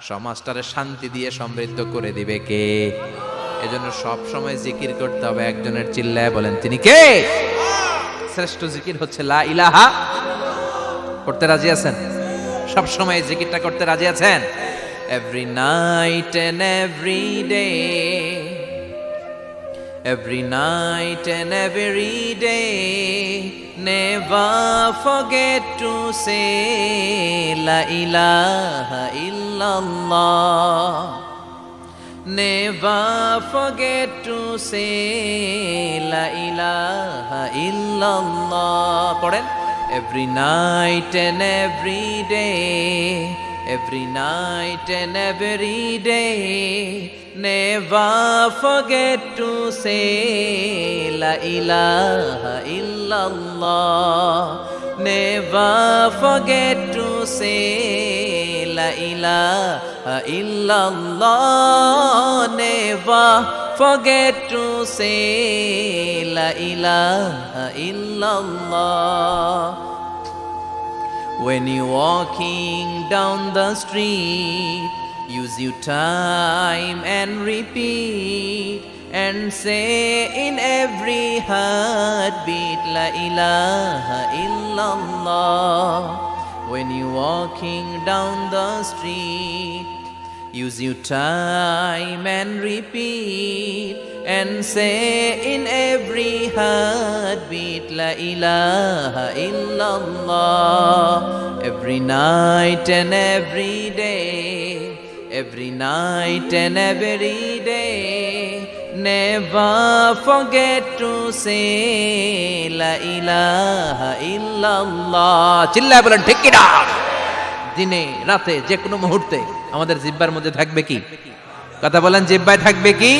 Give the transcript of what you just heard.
সমাজটারে শান্তি দিয়ে সমৃদ্ধ করে দিবে কে? এজন্য সব সময় জিকির করতে হবে একজনের, চিল্লায় বলেন তিনি কে? শ্রেষ্ঠ জিকির হচ্ছে লা ইলাহা। করতে রাজি আছেন? সব সময় জিকিরটা করতে রাজি আছেন? Every night and every day, every night and every day, never forget to say la ilaha illallah. Never forget to say la ilaha illallah. পড়েন, every night and every day, every night and every day, never forget to say la ilaha illallah. Never forget to say la ilaha illallah. Never forget to say la ilaha illallah. When you're walking down the street, use your time and repeat and say in every heartbeat la ilaha illallah. When you're walking down the street, use your time and repeat and say in every heartbeat la ilaha illallah. Every night and every day, every night and every day, never forget to say la ilaha illallah. চিল্লায় বলেন ঠিক কি না? দিনে রাতে যে কোনো মুহূর্তে আমাদের জিহ্বার মধ্যে থাকবে কি? কথা বলেন, জিহ্বায় থাকবে কি?